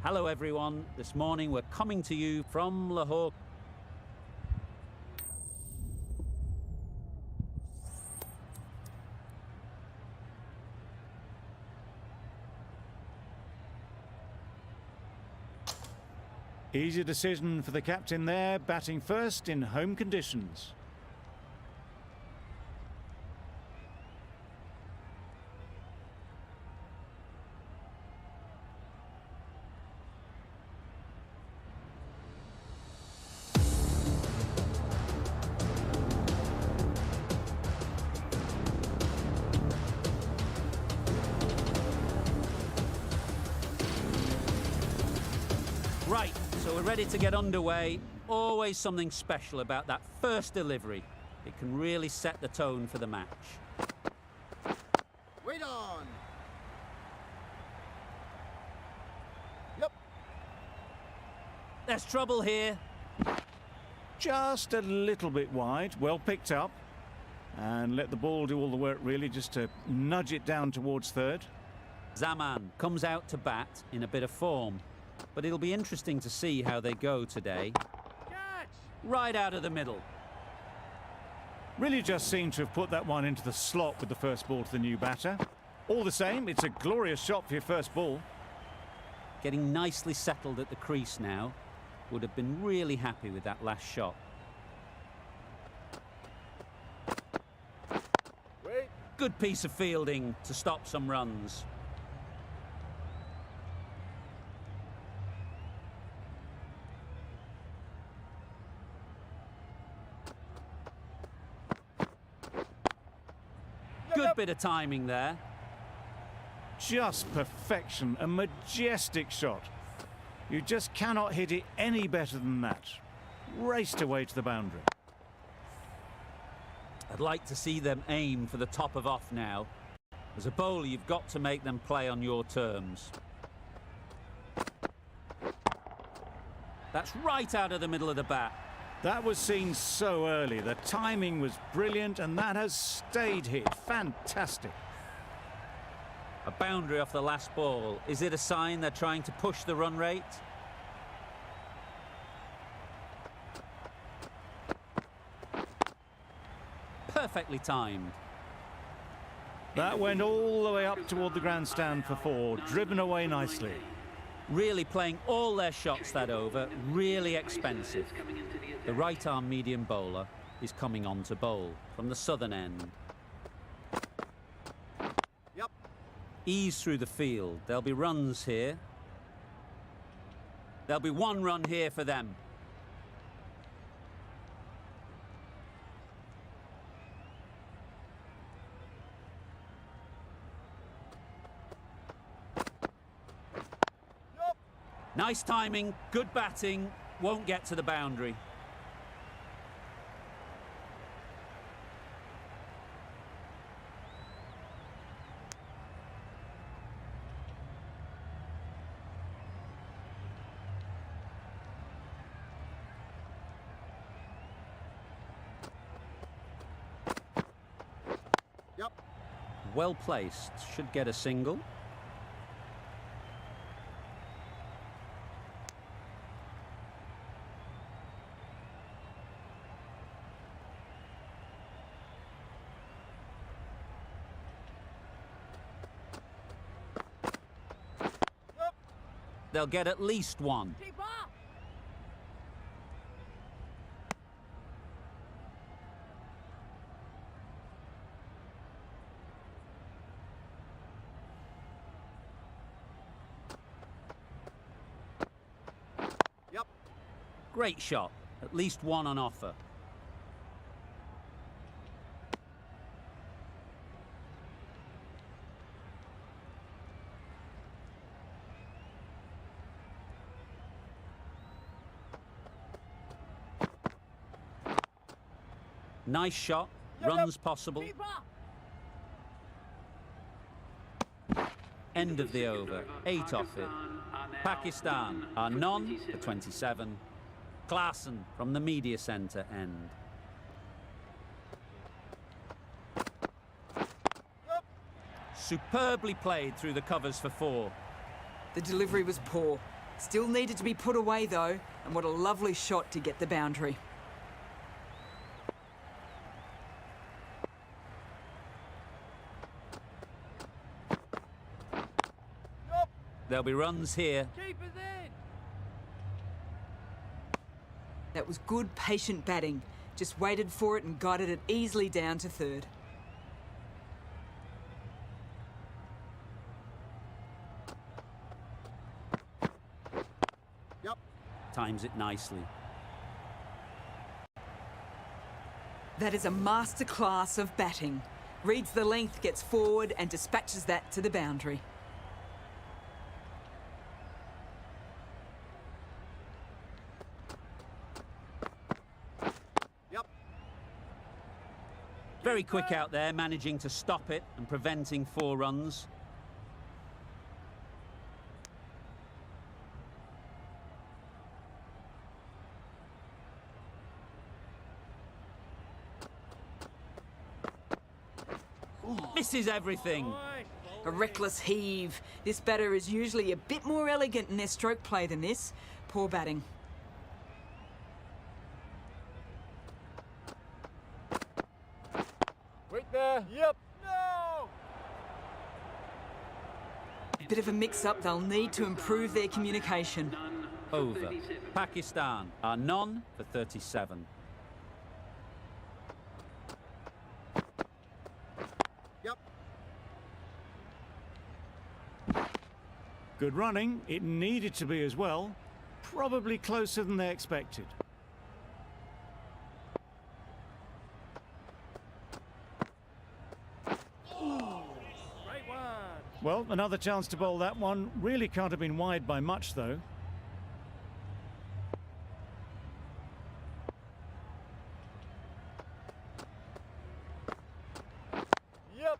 Hello everyone, this morning we're coming to you from Lahore. Easy decision for the captain there, batting first in home conditions. Right, so we're ready to get underway. Always something special about that first delivery. It can really set the tone for the match. Wait on. Yep. There's trouble here. Just a little bit wide, well picked up. And let the ball do all the work really, just to nudge it down towards third. Zaman comes out to bat in a bit of form. But it'll be interesting to see how they go today. Catch! Right out of the middle. Really just seemed to have put that one into the slot with the first ball to the new batter. All the same, it's a glorious shot for your first ball. Getting nicely settled at the crease now. Would have been really happy with that last shot. Wait. Good piece of fielding to stop some runs. Good bit of timing there. Just perfection, a majestic shot. You just cannot hit it any better than that. Raced away to the boundary. I'd like to see them aim for the top of off now. As a bowler, you've got to make them play on your terms. That's right out of the middle of the bat. That was seen so early. The timing was brilliant, and that has stayed hit. Fantastic. A boundary off the last ball. Is it a sign they're trying to push the run rate? Perfectly timed. That went all the way up toward the grandstand for four, driven away nicely. Really playing all their shots that over. Really expensive. The right-arm medium bowler is coming on to bowl from the southern end. Yep. Ease through the field. There'll be runs here. There'll be one run here for them. Yep. Nice timing, good batting, won't get to the boundary. Yep. Well placed, should get a single. Yep. They'll get at least one. Keep up. Yep. Great shot, at least one on offer. Nice shot, runs possible. Keep up. End of the over, 8 off it. Pakistan are none for 27. Klaassen from the media centre end. Superbly played through the covers for 4. The delivery was poor. Still needed to be put away though, and what a lovely shot to get the boundary. Yup. There'll be runs here. Keeper's in. That was good, patient batting. Just waited for it and guided it easily down to third. Yup. Times it nicely. That is a masterclass of batting. Reads the length, gets forward and dispatches that to the boundary. Yup. Very quick out there, managing to stop it and preventing 4 runs. Misses everything. A reckless heave. This batter is usually a bit more elegant in their stroke play than this. Poor batting. Wait there. Yep. No. Bit of a mix-up. They'll need to improve their communication. Over. Pakistan are none for 37. Yep. Good running. It needed to be as well. Probably closer than they expected. Great one. Well, another chance to bowl that one. Really can't have been wide by much, though. Yep.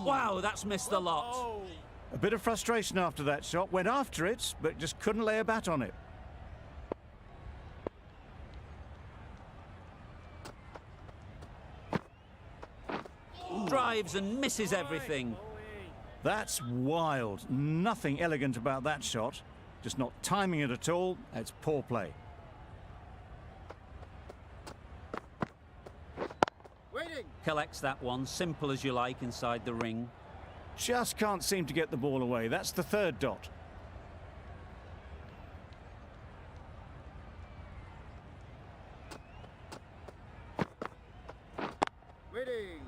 Wow, that's missed a lot. Oh. A bit of frustration after that shot. Went after it, but just couldn't lay a bat on it. Drives and misses everything. That's wild. Nothing elegant about that shot. Just not timing it at all. It's poor play. Waiting. Collects that one, simple as you like, inside the ring. Just can't seem to get the ball away. That's the 3rd dot. Waiting.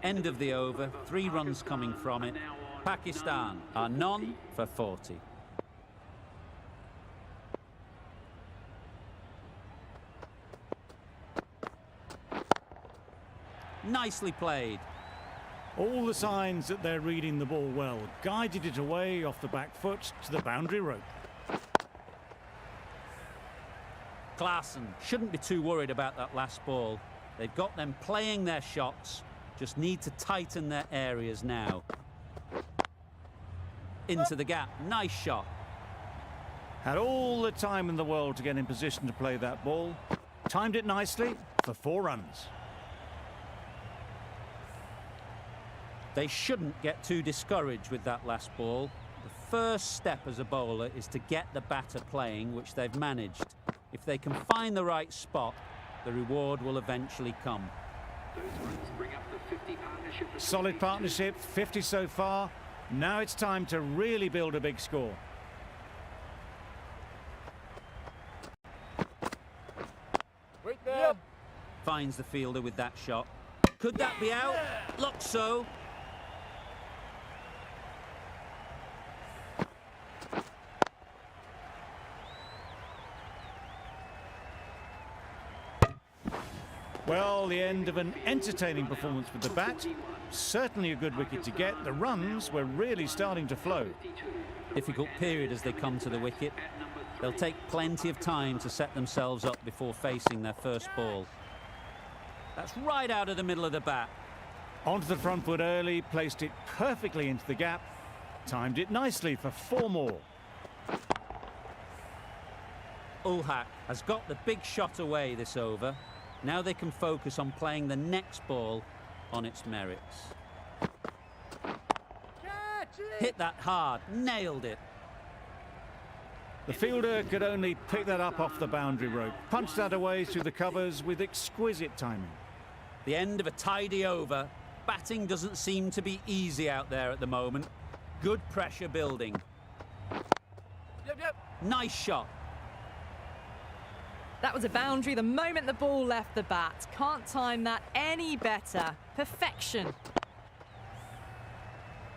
End of the over, 3 runs coming from it. Pakistan are none for 40. Nicely played. All the signs that they're reading the ball well. Guided it away off the back foot to the boundary rope. Klaassen shouldn't be too worried about that last ball. They've got them playing their shots, just need to tighten their areas now. Into the gap, nice shot. Had all the time in the world to get in position to play that ball. Timed it nicely for 4 runs. They shouldn't get too discouraged with that last ball. The first step as a bowler is to get the batter playing, which they've managed. If they can find the right spot, the reward will eventually come. Solid partnership, 50 so far. Now it's time to really build a big score. Wait there. Yep. Finds the fielder with that shot. Could that be out? Looks so. Well, the end of an entertaining performance with the bat. Certainly a good wicket to get. The runs were really starting to flow. Difficult period as they come to the wicket. They'll take plenty of time to set themselves up before facing their first ball. That's right out of the middle of the bat. Onto the front foot early, placed it perfectly into the gap, timed it nicely for 4 more. Ulhak has got the big shot away this over. Now they can focus on playing the next ball on its merits. Catch it! Hit that hard, nailed it. The fielder could only pick that up off the boundary rope, punched that away through the covers with exquisite timing. The end of a tidy over. Batting doesn't seem to be easy out there at the moment. Good pressure building. Yep. Nice shot. That was a boundary the moment the ball left the bat. Can't time that any better. Perfection.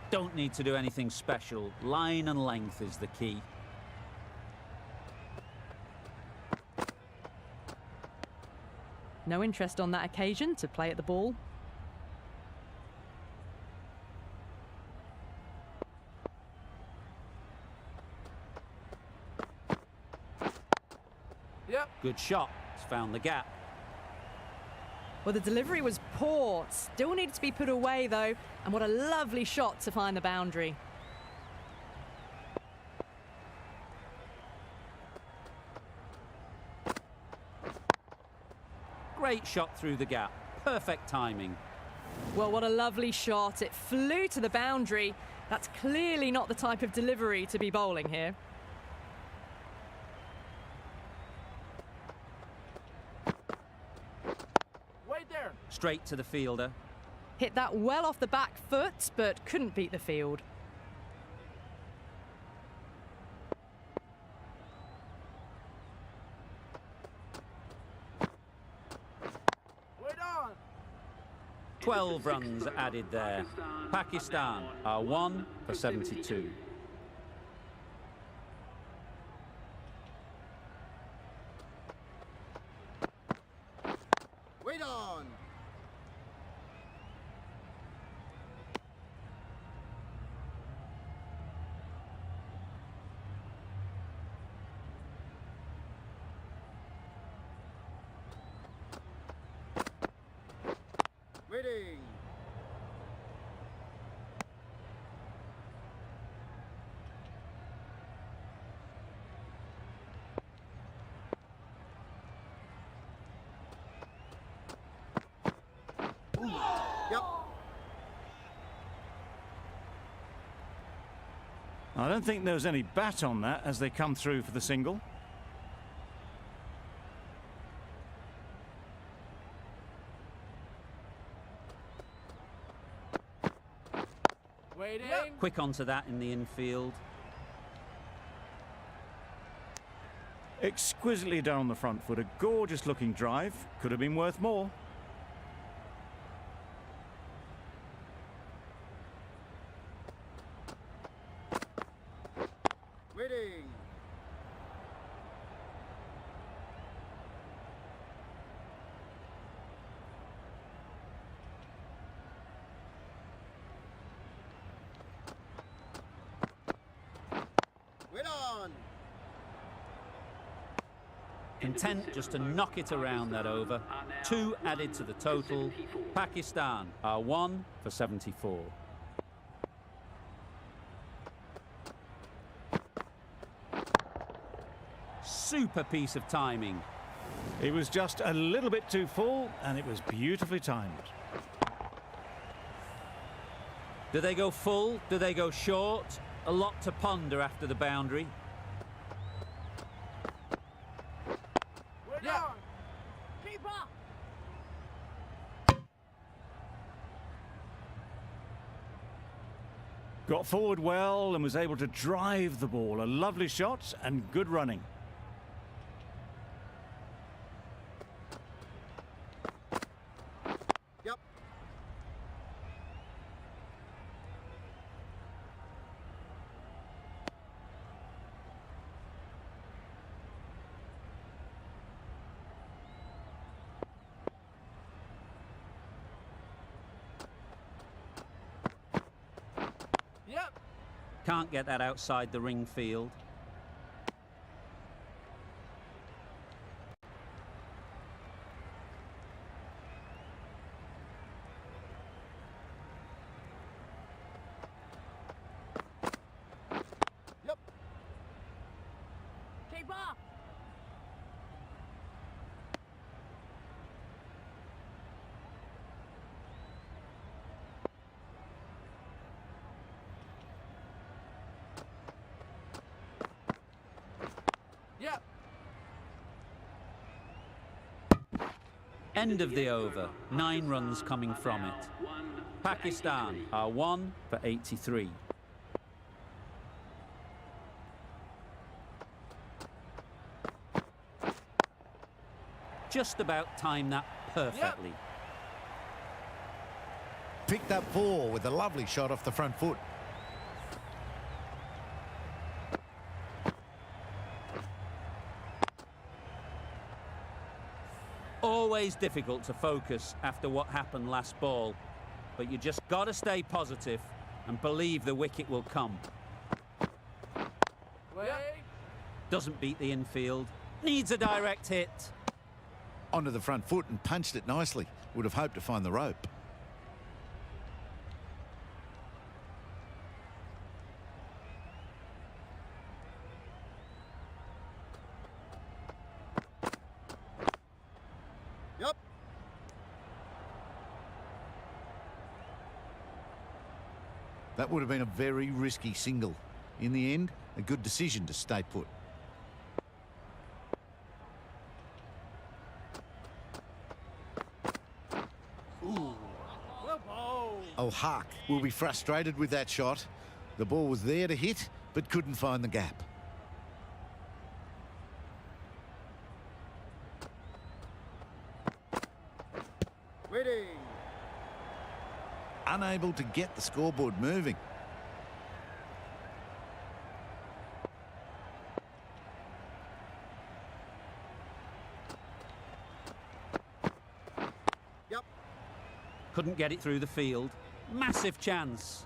Don't need to do anything special. Line and length is the key. No interest on that occasion to play at the ball. Yep. Good shot. It's found the gap. Well, the delivery was poor. Still needed to be put away, though. And what a lovely shot to find the boundary. Great shot through the gap. Perfect timing. Well, what a lovely shot. It flew to the boundary. That's clearly not the type of delivery to be bowling here. Wait there. Straight to the fielder. Hit that well off the back foot, but couldn't beat the field. Wait on. 12 runs added there. Pakistan are 1 for 72. Wait on. Waiting. Yep. I don't think there was any bat on that as they come through for the single. Waiting. Quick onto that in the infield. Exquisitely done on the front foot, a gorgeous looking drive, could have been worth more. Waiting. Wait on. Content just to knock it around that over. 2 added to the total. Pakistan are 1 for 74. Super piece of timing. It was just a little bit too full and it was beautifully timed. Do they go full? Do they go short? A lot to ponder after the boundary. Wait on. Keep up. Got forward well and was able to drive the ball. A lovely shot and good running. Yep. Yep. Can't get that outside the ring field. End of the over. 9 runs coming from it. Pakistan are 1 for 83. Just about timed that perfectly. Picked up 4 with a lovely shot off the front foot. Always difficult to focus after what happened last ball, but you just got to stay positive and believe the wicket will come. Doesn't beat the infield, needs a direct hit. Onto the front foot and punched it nicely. Would have hoped to find the rope. Yup. That would have been a very risky single. In the end, a good decision to stay put. Al-Haq will be frustrated with that shot. The ball was there to hit, but couldn't find the gap. Waiting. Unable to get the scoreboard moving. Yup. Couldn't get it through the field. Massive chance.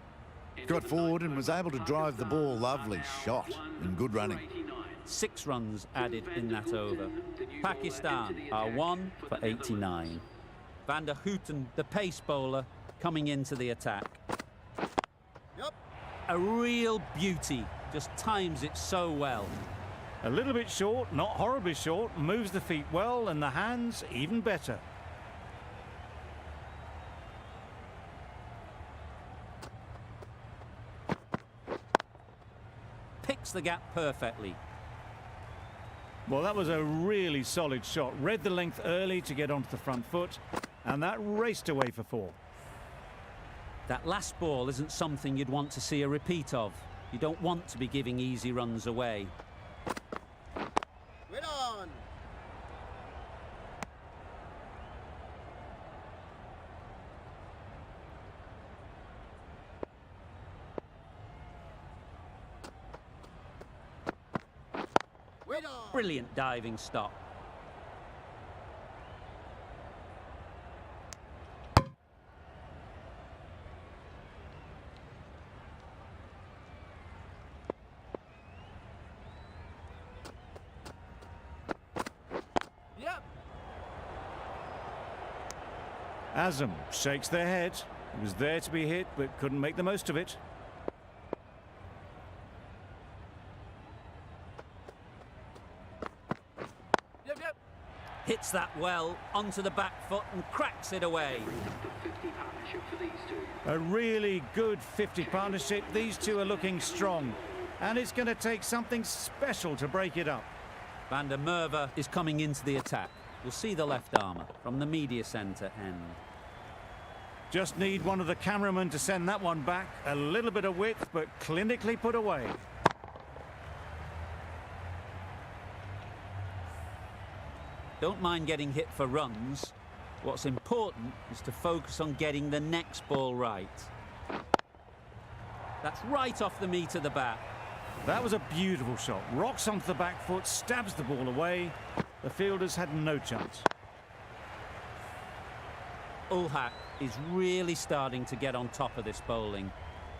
Got forward and was able to drive the ball. Lovely shot and good running. 6 runs added in that over. Pakistan are 1 for 89. Van der Houten, the pace bowler, coming into the attack. Yup. A real beauty, just times it so well. A little bit short, not horribly short, moves the feet well and the hands even better. Picks the gap perfectly. Well, that was a really solid shot. Read the length early to get onto the front foot, and that raced away for 4. That last ball isn't something you'd want to see a repeat of. You don't want to be giving easy runs away. Wait on. Wait on. Brilliant diving stop. Yep. Azam shakes their head. It was there to be hit, but couldn't make the most of it. Yep. Hits that well onto the back foot and cracks it away. A really good 50 partnership. These two are looking strong, and it's going to take something special to break it up. Van der Merwe is coming into the attack. We'll see the left armour from the media centre end. Just need one of the cameramen to send that one back. A little bit of width, but clinically put away. Don't mind getting hit for runs. What's important is to focus on getting the next ball right. That's right off the meat of the bat. That was a beautiful shot. Rocks onto the back foot, stabs the ball away. The fielders had no chance. Ul-Haq is really starting to get on top of this bowling.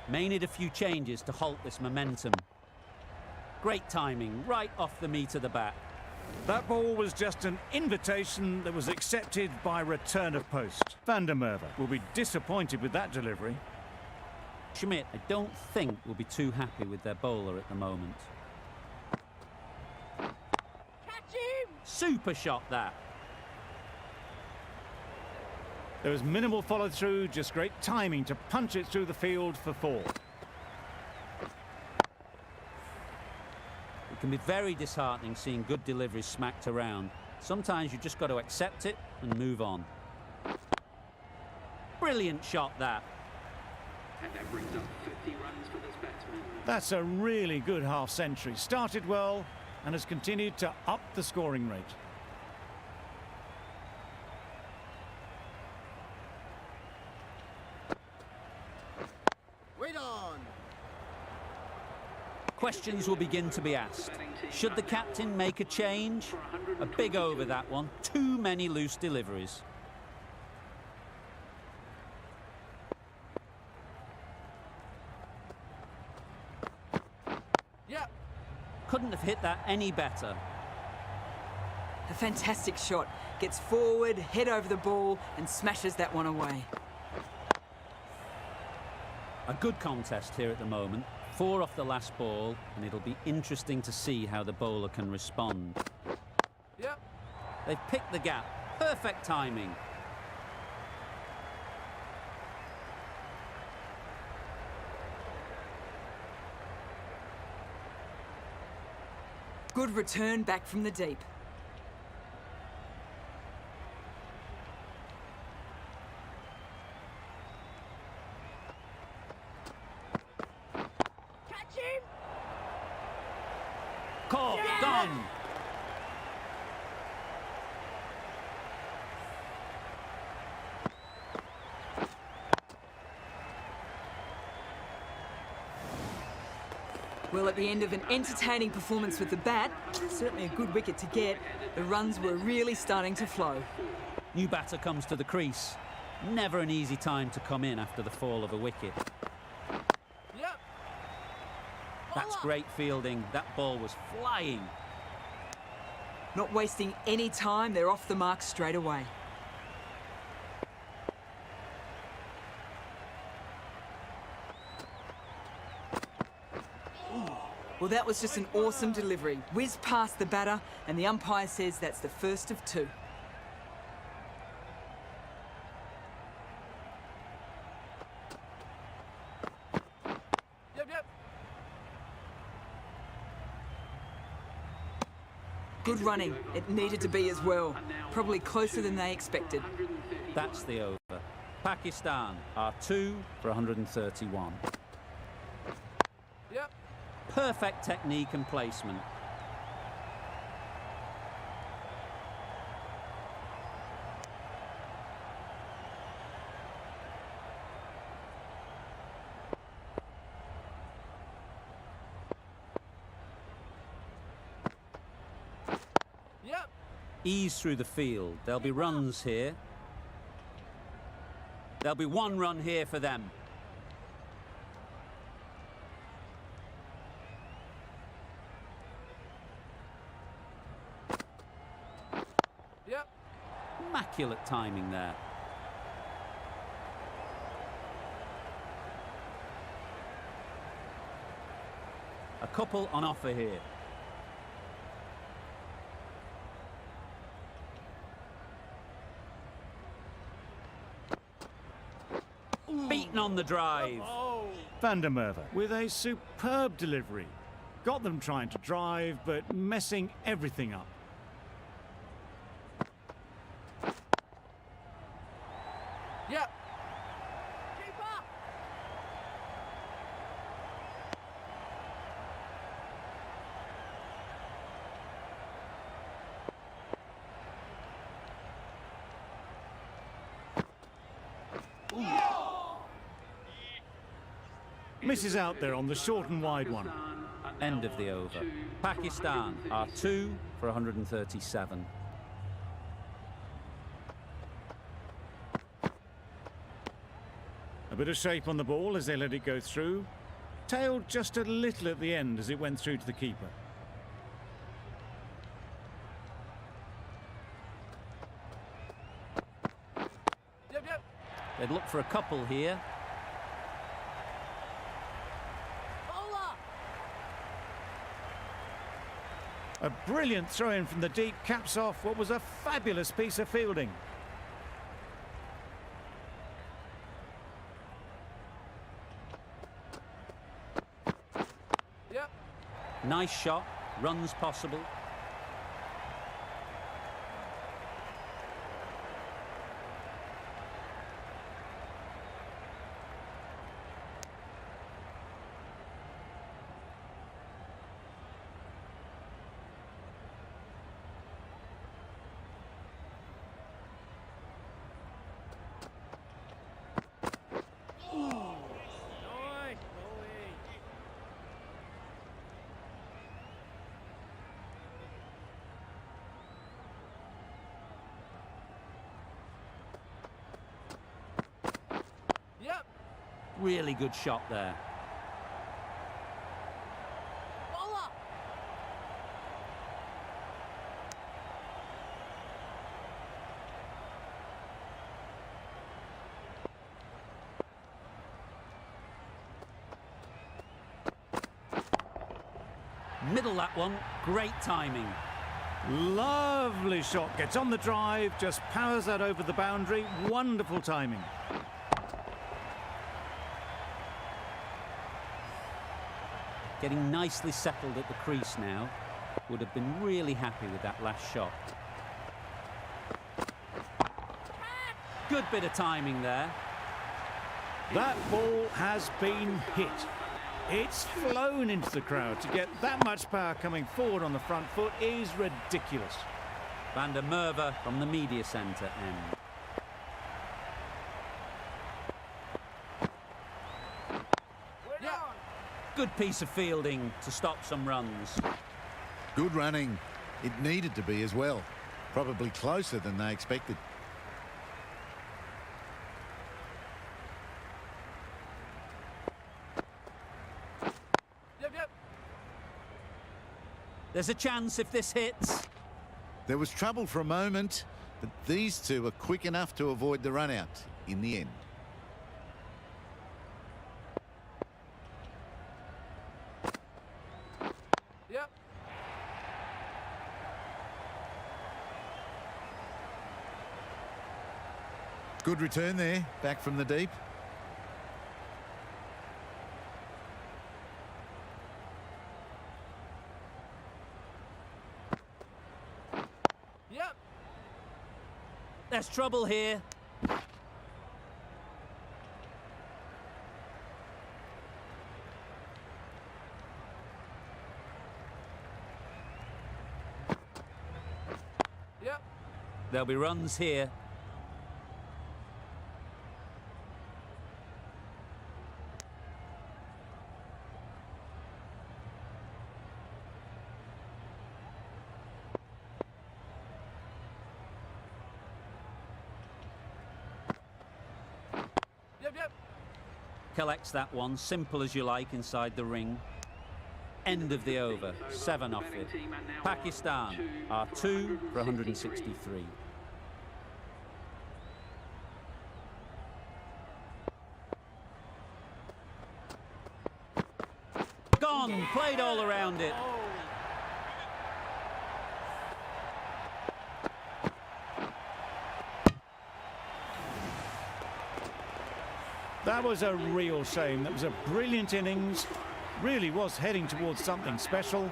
May need a few changes to halt this momentum. Great timing, right off the meat of the bat. That ball was just an invitation that was accepted by return of post. Van der Merwe will be disappointed with that delivery. Schmidt, I don't think, will be too happy with their bowler at the moment. Catch him. Super shot, that. There was minimal follow-through, just great timing to punch it through the field for 4. It can be very disheartening seeing good deliveries smacked around, Sometimes you just got to accept it and move on. Brilliant shot, that. And that brings up 50 runs for this batsman. That's a really good half-century. Started well and has continued to up the scoring rate. Wait on. Questions will begin to be asked. Should the captain make a change? A big over, that one. Too many loose deliveries. Yep. Couldn't have hit that any better. A fantastic shot. Gets forward, head over the ball, and smashes that one away. A good contest here at the moment. 4 off the last ball, and it'll be interesting to see how the bowler can respond. Yep. They've picked the gap. Perfect timing. Good return back from the deep. Catch him. Caught, gone. Well, at the end of an entertaining performance with the bat, certainly a good wicket to get, the runs were really starting to flow. New batter comes to the crease. Never an easy time to come in after the fall of a wicket. Yep. That's great fielding. That ball was flying. Not wasting any time, they're off the mark straight away. Well, that was just an awesome delivery. Whiz past the batter, and the umpire says that's the first of 2. Yep. Good running. It needed to be as well. Probably closer than they expected. That's the over. Pakistan are 2 for 131. Yep. Perfect technique and placement. Yep. Ease through the field. There'll be runs here. There'll be 1 run here for them. Yep. Immaculate timing there. A couple on offer here. Beaten on the drive. Van der Merwe with a superb delivery. Got them trying to drive, but messing everything up. Yep. Keep up. Misses out there on the short and wide one. End of the over. Pakistan are 2 for 137. A bit of shape on the ball as they let it go through. Tailed just a little at the end as it went through to the keeper. Yep. They'd look for a couple here. Bowler. A brilliant throw-in from the deep caps off what was a fabulous piece of fielding. Yep. Nice shot. Runs possible. Really good shot there. Bowler. Middle that one. Great timing. Lovely shot. Gets on the drive, just powers that over the boundary. Wonderful timing. Getting nicely settled at the crease now. Would have been really happy with that last shot. Good bit of timing there. That ball has been hit. It's flown into the crowd. To get that much power coming forward on the front foot is ridiculous. Van der Merwe from the media centre end. Yeah. Good piece of fielding to stop some runs. Good running. It needed to be as well. Probably closer than they expected. Yep, yep. There's a chance if this hits. There was trouble for a moment, but these two are quick enough to avoid the run out in the end. Yep. Good return there, back from the deep. Yep. There's trouble here. Yep. There'll be runs here. Yep, yep. Collects that one, simple as you like, inside the ring. End of the over, 7 off it. Pakistan are 2 for 163. Gone, played all around it. That was a real shame. That was a brilliant innings. Really was heading towards something special.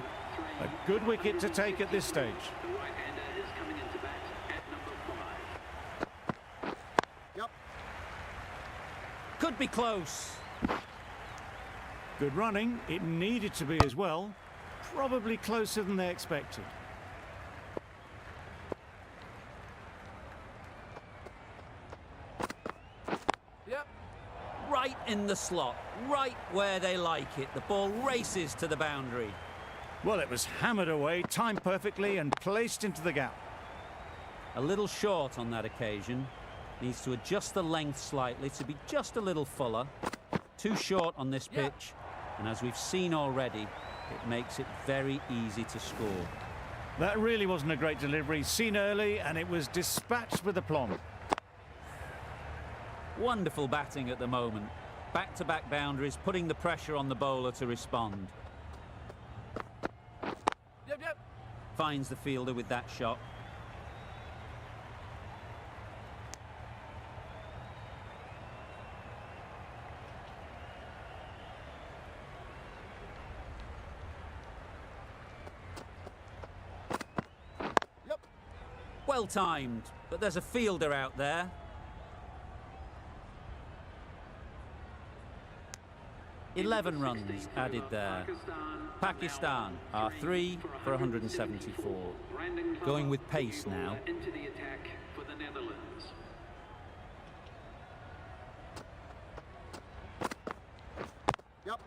A good wicket to take at this stage. The right-hander is coming into bat at number 5. Could be close. Good running. It needed to be as well. Probably closer than they expected. Yep. Right in the slot, right where they like it. The ball races to the boundary. Well, it was hammered away, timed perfectly and placed into the gap. A little short on that occasion. Needs to adjust the length slightly to be just a little fuller. Too short on this Yeah. pitch. And as we've seen already, it makes it very easy to score. That really wasn't a great delivery. Seen early and it was dispatched with aplomb. Wonderful batting at the moment. Back-to-back boundaries, putting the pressure on the bowler to respond. Yep, yep. Finds the fielder with that shot. Yep. Well timed, but there's a fielder out there. Eleven runs added there. Pakistan are 3 for 174. Going with pace now. Into the attack for the Netherlands. Yep.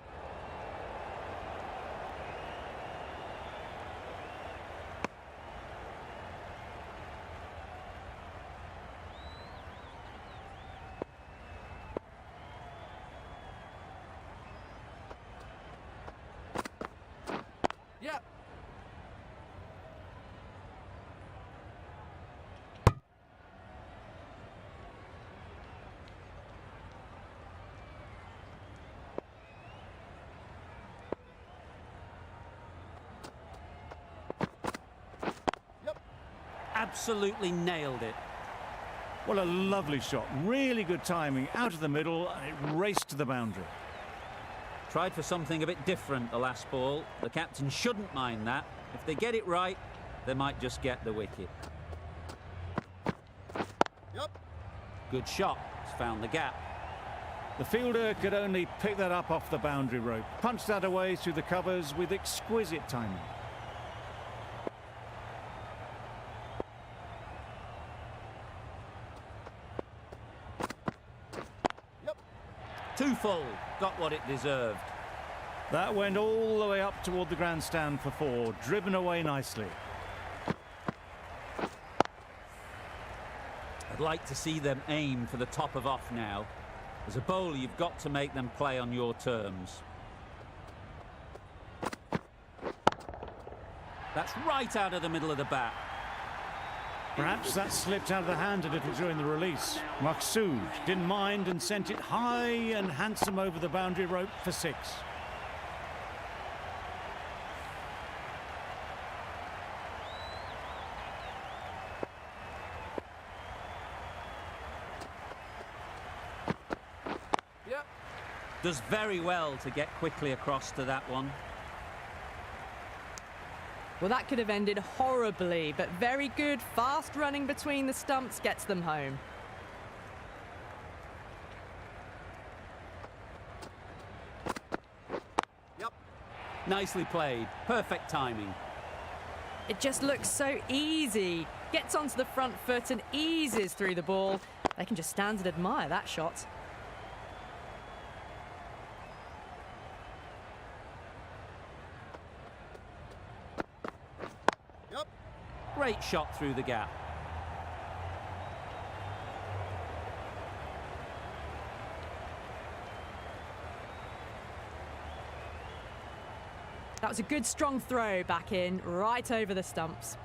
absolutely nailed it. Well, a lovely shot. Really good timing. Out of the middle, and it raced to the boundary. Tried for something a bit different the last ball. The captain shouldn't mind that. If they get it right, they might just get the wicket. Yep. Good shot. It's found the gap. The fielder could only pick that up off the boundary rope. Punched that away through the covers with exquisite timing. Yep. Too full. Got what it deserved. That went all the way up toward the grandstand for 4, driven away nicely. I'd like to see them aim for the top of off now. As a bowler, you've got to make them play on your terms. That's right out of the middle of the bat. Perhaps that slipped out of the hand a little during the release. Maqsood didn't mind and sent it high and handsome over the boundary rope for 6. Yep. Does very well to get quickly across to that one. Well, that could have ended horribly, but very good. Fast running between the stumps gets them home. Yep. Nicely played. Perfect timing. It just looks so easy. Gets onto the front foot and eases through the ball. They can just stand and admire that shot. Yep. Great shot through the gap. That was a good strong throw back in, right over the stumps.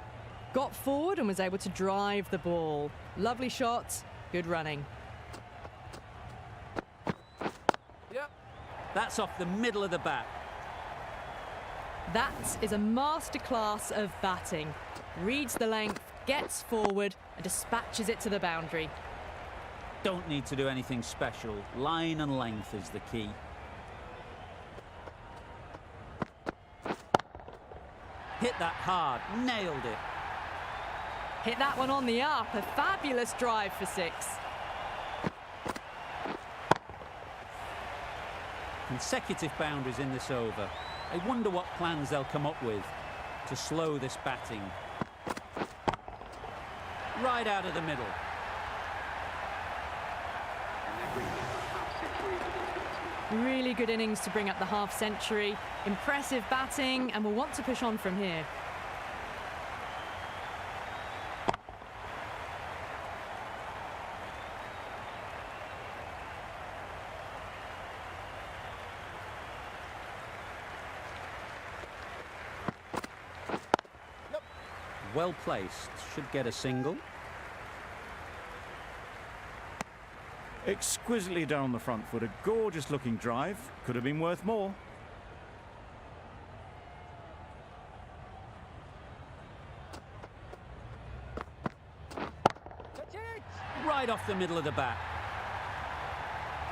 Got forward and was able to drive the ball. Lovely shot, good running. Yep. That's off the middle of the bat. That is a masterclass of batting. Reads the length, gets forward and dispatches it to the boundary. Don't need to do anything special. Line and length is the key. Hit that hard. Nailed it. Hit that one on the up, a fabulous drive for 6. Consecutive boundaries in this over. I wonder what plans they'll come up with to slow this batting. Right out of the middle. And that brings up a half-century for this batsman. Really good innings to bring up the half century. Impressive batting and will want to push on from here. Well placed. Should get a single. Exquisitely done on the front foot. A gorgeous looking drive. Could have been worth more. Right off the middle of the bat.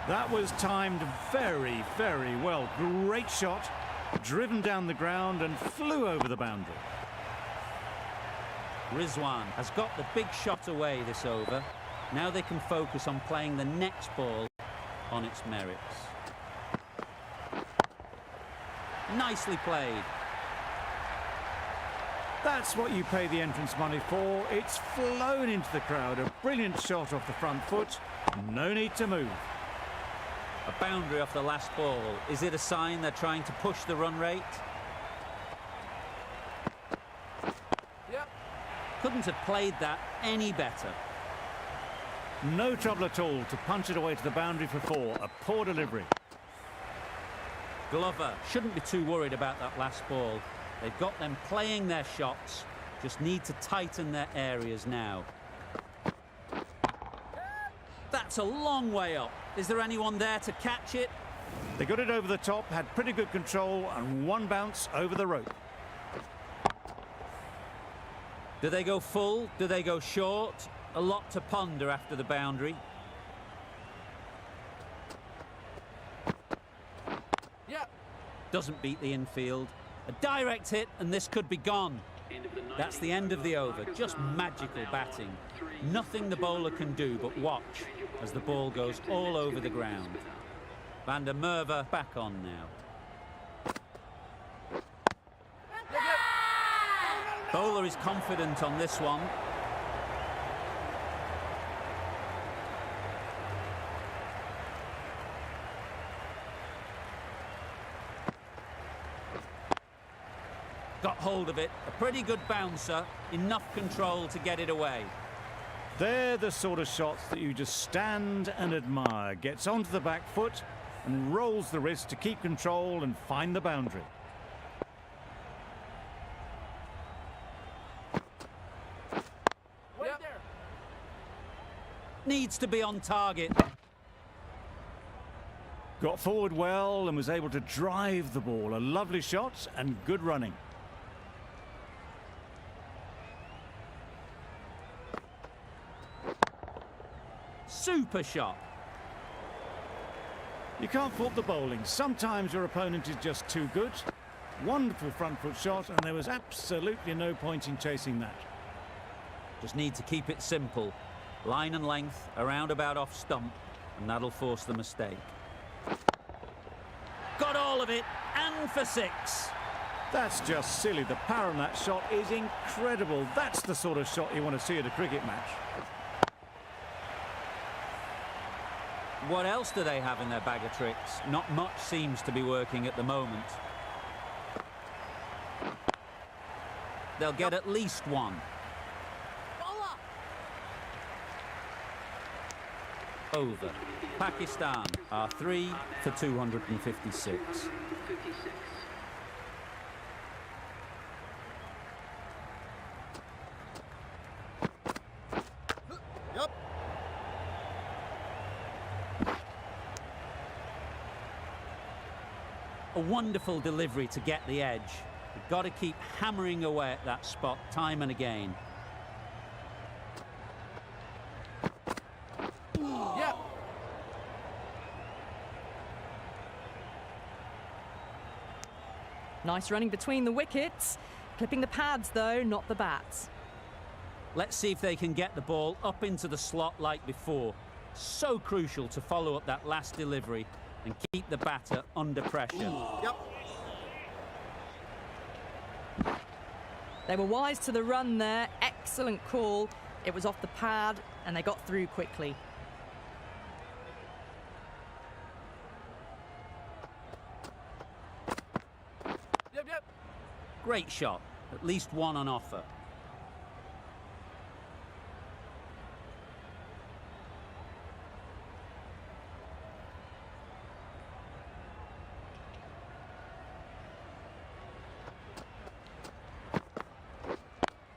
That was timed very, very well. Great shot. Driven down the ground and flew over the boundary. Rizwan has got the big shot away this over. Now they can focus on playing the next ball on its merits. Nicely played. That's what you pay the entrance money for. It's flown into the crowd. A brilliant shot off the front foot. No need to move. A boundary off the last ball. Is it a sign they're trying to push the run rate? Yep. Couldn't have played that any better. No trouble at all to punch it away to the boundary for 4. A poor delivery. Glover shouldn't be too worried about that last ball. They've got them playing their shots. Just need to tighten their areas now. That's a long way up. Is there anyone there to catch it? They got it over the top, had pretty good control and one bounce over the rope. Do they go full? Do they go short? A lot to ponder after the boundary. Yep. Doesn't beat the infield. A direct hit and this could be gone. That's the end of the over. Just magical batting. Nothing the bowler can do but watch as the ball goes all over the ground. Van der Merwe back on now. Bowler is confident on this one. Got hold of it. A pretty good bouncer. Enough control to get it away. They're the sort of shots that you just stand and admire. Gets onto the back foot and rolls the wrist to keep control and find the boundary. Wait there. Needs to be on target. Got forward well and was able to drive the ball. A lovely shot and good running. Super shot. You can't fault the bowling. Sometimes your opponent is just too good. Wonderful front foot shot, and there was absolutely no point in chasing that. Just need to keep it simple. Line and length, around about off stump, and that'll force the mistake. Got all of it, and for 6. That's just silly. The power on that shot is incredible. That's the sort of shot you want to see at a cricket match. What else do they have in their bag of tricks? Not much seems to be working at the moment. They'll get at least one. Over. Pakistan are 3 for 256. Yep. A wonderful delivery to get the edge. You've got to keep hammering away at that spot time and again. Yep. Nice running between the wickets. Clipping the pads, though, not the bats. Let's see if they can get the ball up into the slot like before. So crucial to follow up that last delivery and keep the batter under pressure. Yep. They were wise to the run there. Excellent call. It was off the pad, and they got through quickly. Yep. Yep. Great shot. At least one on offer.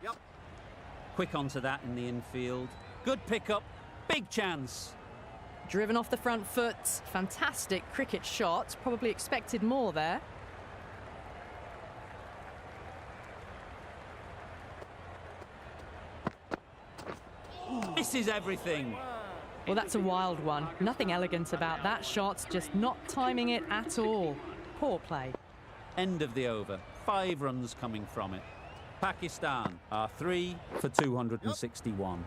Yep. Quick onto that in the infield. Good pickup. Big chance. Driven off the front foot. Fantastic cricket shot. Probably expected more there. Misses everything. Well, that's a wild one. Nothing elegant about that shot. Just not timing it at all. Poor play. End of the over. 5 runs coming from it. Pakistan are 3 for 261.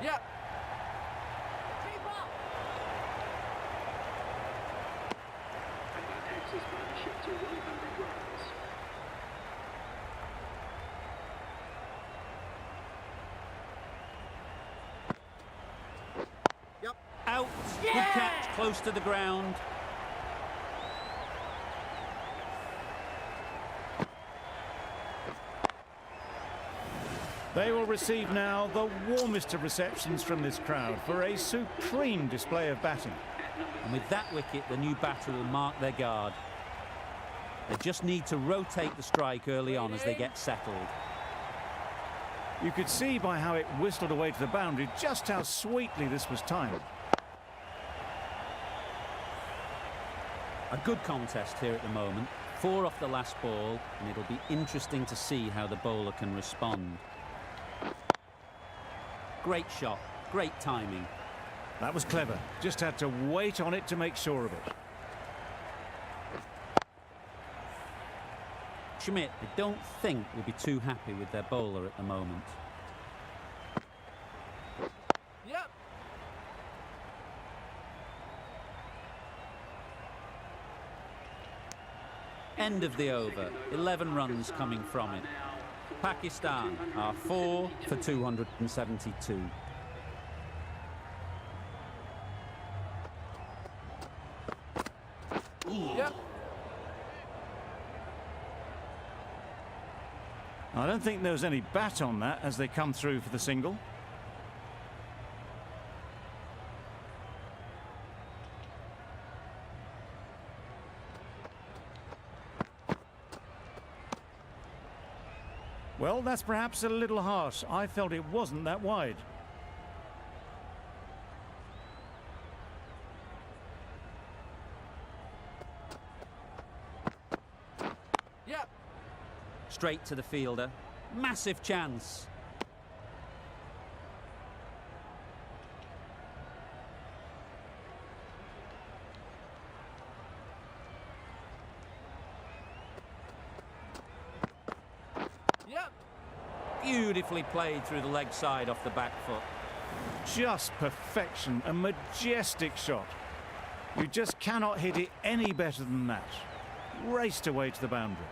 Yep. And that takes his partnership to 100 runs. Yep. Out. Good catch, close to the ground. They will receive now the warmest of receptions from this crowd for a supreme display of batting. And with that wicket, the new batter will mark their guard. They just need to rotate the strike early on as they get settled. You could see by how it whistled away to the boundary just how sweetly this was timed. A good contest here at the moment. 4 off the last ball, and it'll be interesting to see how the bowler can respond. Great shot, great timing. That was clever. Just had to wait on it to make sure of it. Schmidt, I don't think, will be too happy with their bowler at the moment. Yep. End of the over. 11 runs coming from it. Pakistan are 4 for 272. Yep. I don't think there was any bat on that as they come through for the single. Well, that's perhaps a little harsh. I felt it wasn't that wide. Yep. Straight to the fielder. Massive chance. Yep. Beautifully played through the leg side off the back foot. Just perfection, a majestic shot. You just cannot hit it any better than that. Raced away to the boundary.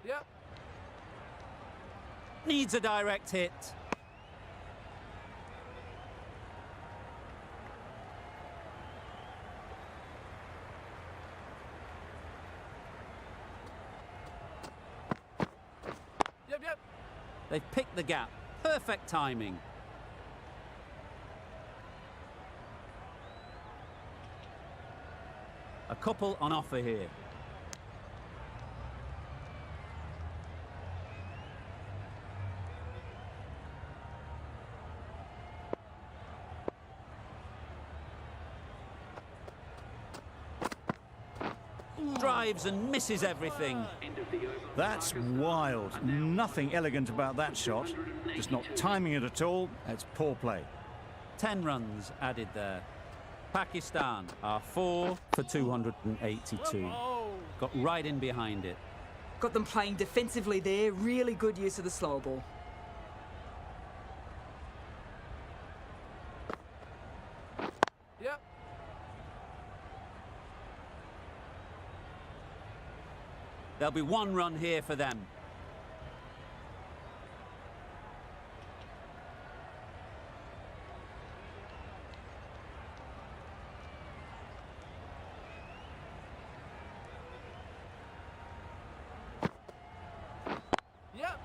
Yep. Needs a direct hit. Yep. Yep. They've picked the gap. Perfect timing. A couple on offer here. Drives and misses everything. That's wild. Nothing elegant about that shot. Just not timing it at all. It's poor play. 10 runs added there. Pakistan are 4 for 282. Got right in behind it. Got them playing defensively there. Really good use of the slow ball. Yep. There'll be 1 run here for them. Yep.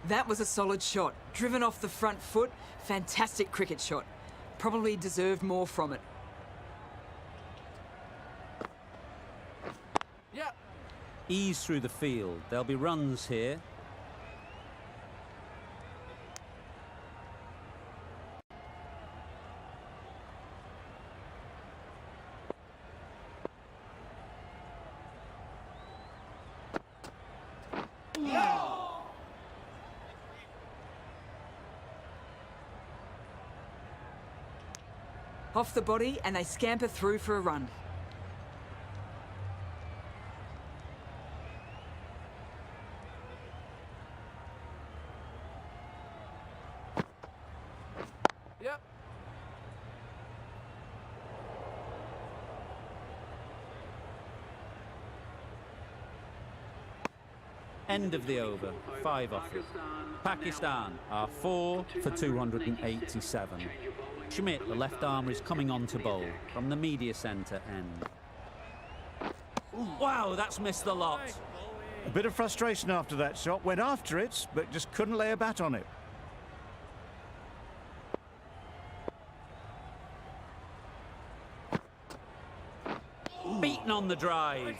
That was a solid shot. Driven off the front foot. Fantastic cricket shot. Probably deserved more from it. Yep. Ease through the field. There'll be runs here. Off the body and they scamper through for a run. Yep. End of the over. 5 offers. Pakistan are 4 for 287. Schmidt, the left armer, is coming on to bowl from the media centre end. Wow, that's missed the lot. A bit of frustration after that shot. Went after it, but just couldn't lay a bat on it. beaten on the drive.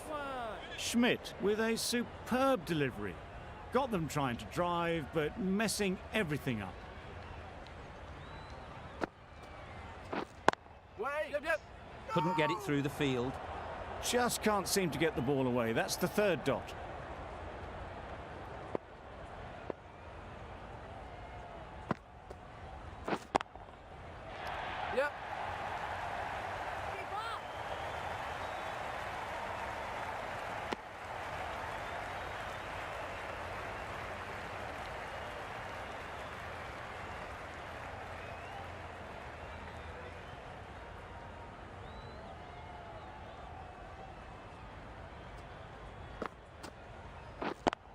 Schmidt with a superb delivery. Got them trying to drive, but messing everything up. Wait. Yep, yep. Couldn't get it through the field. Just can't seem to get the ball away. That's the third dot. Yep.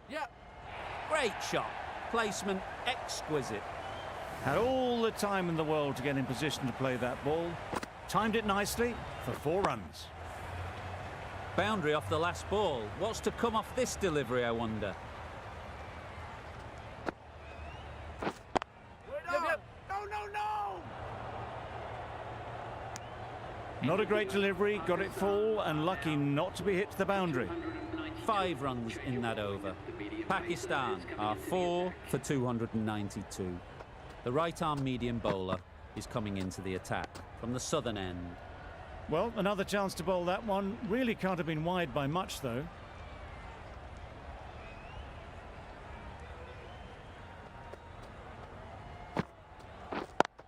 Yep. Great shot. Placement exquisite. Had all the time in the world to get in position to play that ball. Timed it nicely for 4 runs. Boundary off the last ball. What's to come off this delivery, I wonder? Yep, yep. No. Not a great delivery, got it full and lucky not to be hit to the boundary. 5 runs in that over. Pakistan are 4 for 292. The right-arm medium bowler is coming into the attack from the southern end. Well, another chance to bowl that one. Really can't have been wide by much, though.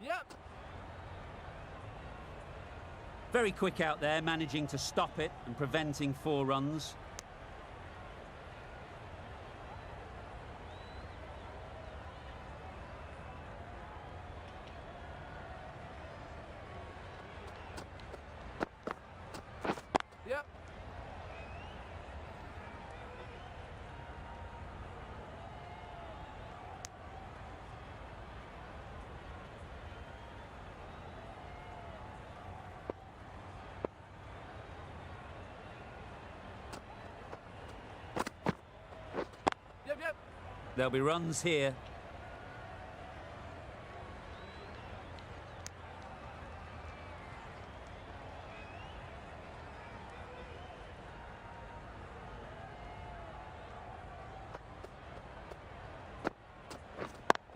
Yep. Very quick out there, managing to stop it and preventing 4 runs. Yep. Yep. There'll be runs here.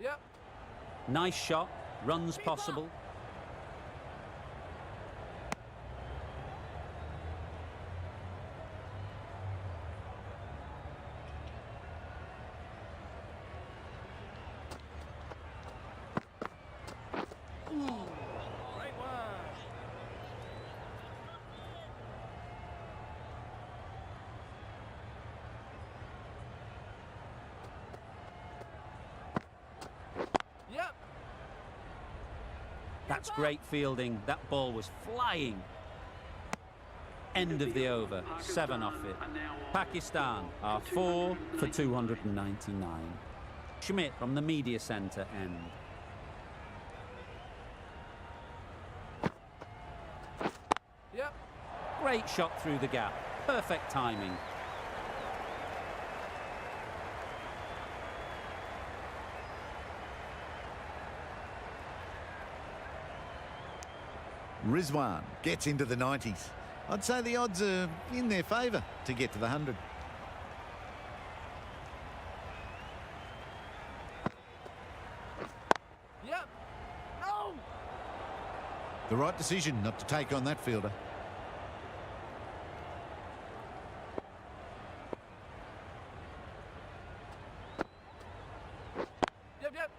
Yep. Nice shot. Runs possible. Yep. That's great fielding. That ball was flying. End of the over. 7 off it. Pakistan are 4 for 299. Schmidt from the media centre end. Yep. Great shot through the gap. Perfect timing. Rizwan gets into the 90s. I'd say the odds are in their favour to get to the 100. Yep. No. The right decision not to take on that fielder. Yep.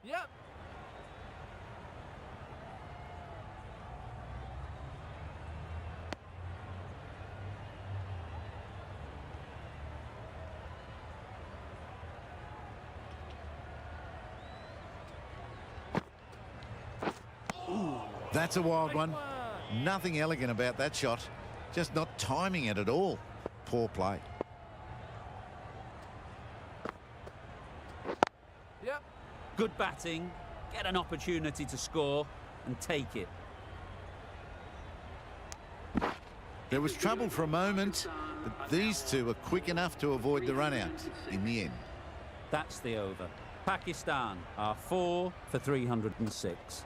Yep. That's a wild one. Nothing elegant about that shot. Just not timing it at all. Poor play. Yep. Good batting. Get an opportunity to score and take it. There was trouble for a moment, but these two were quick enough to avoid the run-out in the end. That's the over. Pakistan are 4 for 306.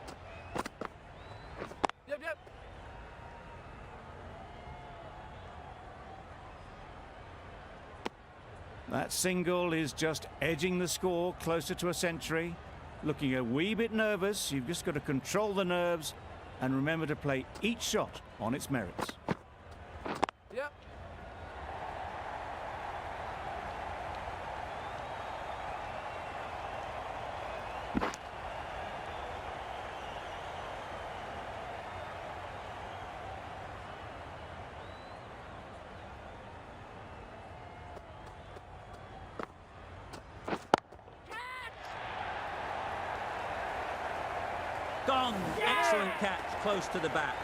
Yep, yep. That single is just edging the score closer to a century. Looking a wee bit nervous, you've just got to control the nerves and remember to play each shot on its merits. Yep. Gone! Excellent catch, close to the bat.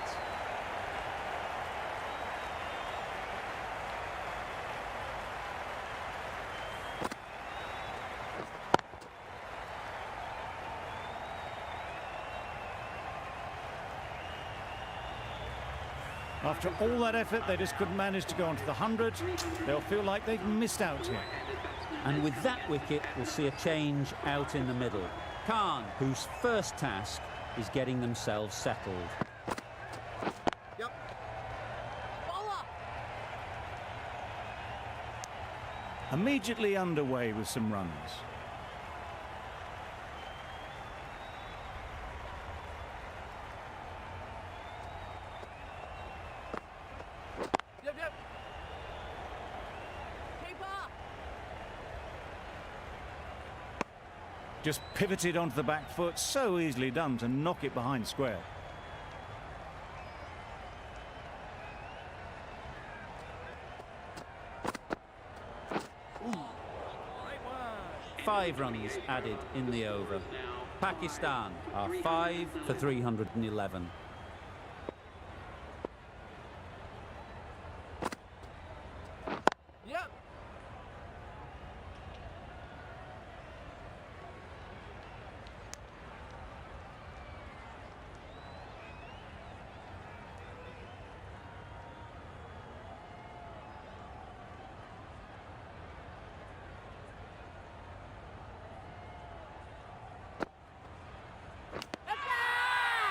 After all that effort, they just couldn't manage to go onto the 100. They'll feel like they've missed out here. And with that wicket, we'll see a change out in the middle. Khan, whose first task is getting themselves settled. Yep. Bowler. Immediately underway with some runs. Yep, yep. Keeper. Just pivoted onto the back foot, so easily done to knock it behind square. Great one. 5 runs added in the over. Pakistan are 5 for 311. Yep.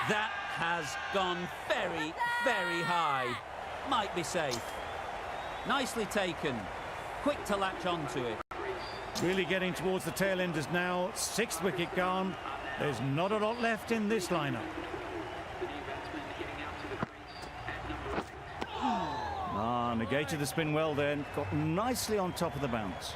That has gone very, very high. Might be safe. Nicely taken. Quick to latch onto it. Really getting towards the tail enders now. 6th wicket gone. There's not a lot left in this lineup. The new batsman getting out to the crease at number 8. Ah, negated the spin well then. Got nicely on top of the bounce.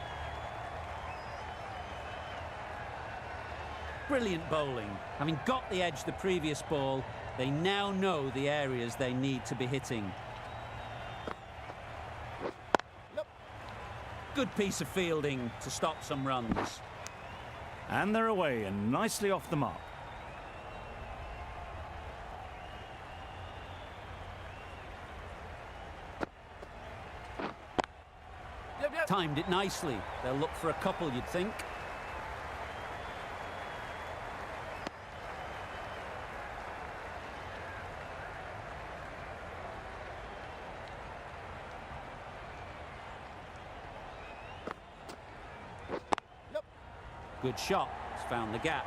Brilliant bowling. Having got the edge the previous ball, they now know the areas they need to be hitting. Good piece of fielding to stop some runs. And they're away and nicely off the mark. Yep, yep. Timed it nicely. They'll look for a couple, you'd think. Good shot. It's found the gap.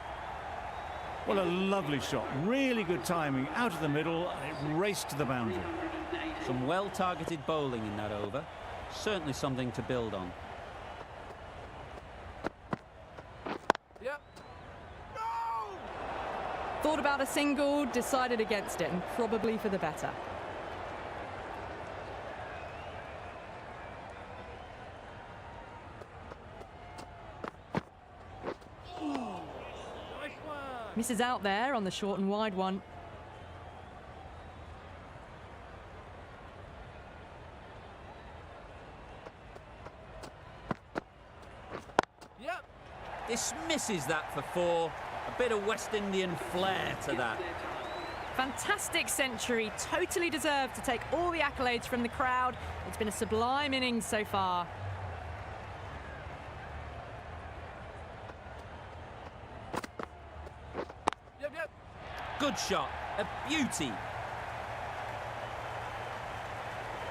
Well, a lovely shot. Really good timing. Out of the middle, and it raced to the boundary. Some well-targeted bowling in that over. Certainly something to build on. Yep. No! Thought about a single, decided against it, and probably for the better. Nice one. Misses out there on the short and wide one. Yep. Dismisses that for 4. A bit of West Indian flair to that. Fantastic century, totally deserved to take all the accolades from the crowd. It's been a sublime innings so far. Yep, yep. Good shot. A beauty.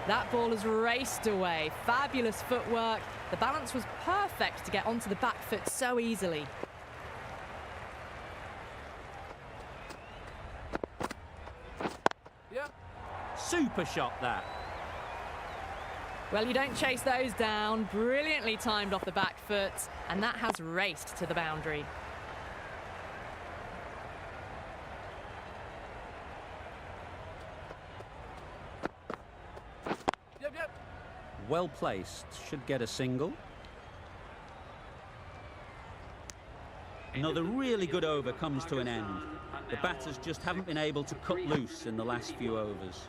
That ball has raced away. Fabulous footwork. The balance was perfect to get onto the back foot so easily. Yep. Super shot that. Well, you don't chase those down. Brilliantly timed off the back foot, and that has raced to the boundary. Yep, yep. Well placed. Should get a single. Another really good over comes to an end. The batters just haven't been able to cut loose in the last few overs.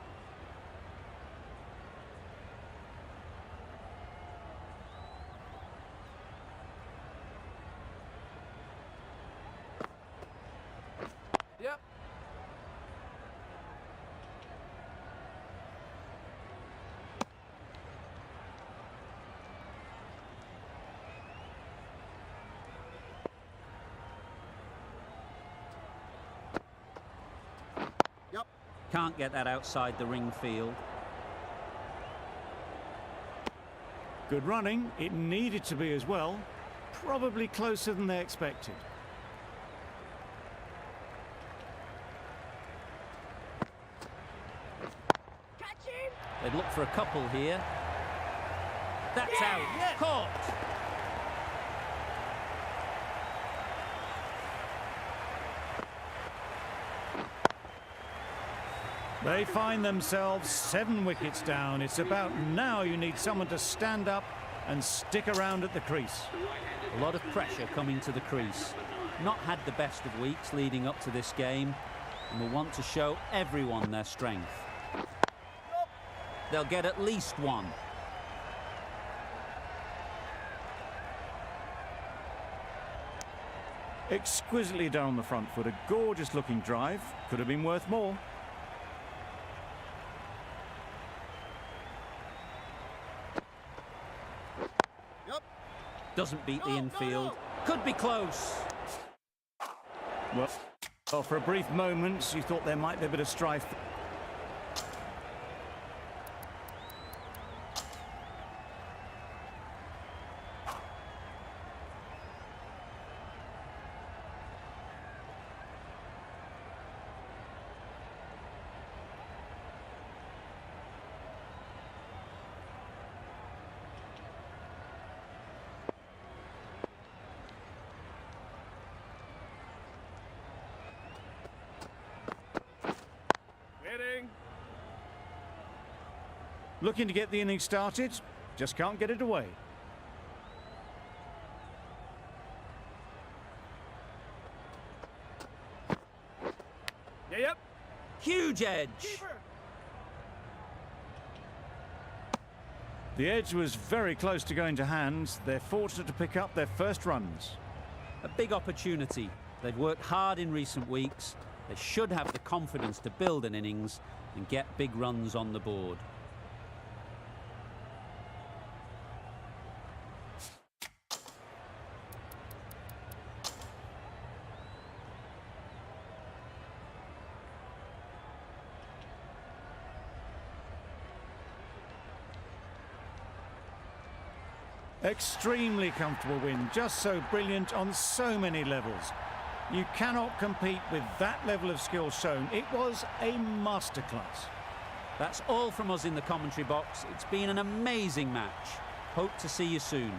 Yep. Can't get that outside the ring field. Good running. It needed to be as well. Probably closer than they expected. They'd look for a couple here. That's out. Caught. They find themselves 7 wickets down. It's about now you need someone to stand up and stick around at the crease. A lot of pressure coming to the crease. Not had the best of weeks leading up to this game, and will want to show everyone their strength. They'll get at least one. Exquisitely down the front foot. A gorgeous looking drive. Could have been worth more. Doesn't beat the infield. Could be close. Well, for a brief moment, you thought there might be a bit of strife. Looking to get the innings started, just can't get it away. Yep. Huge edge. The edge was very close to going to hands. They're fortunate to pick up their first runs. A big opportunity. They've worked hard in recent weeks. They should have the confidence to build an innings and get big runs on the board. Extremely comfortable win, just so brilliant on so many levels. You cannot compete with that level of skill shown. It was a masterclass. That's all from us in the commentary box. It's been an amazing match. Hope to see you soon.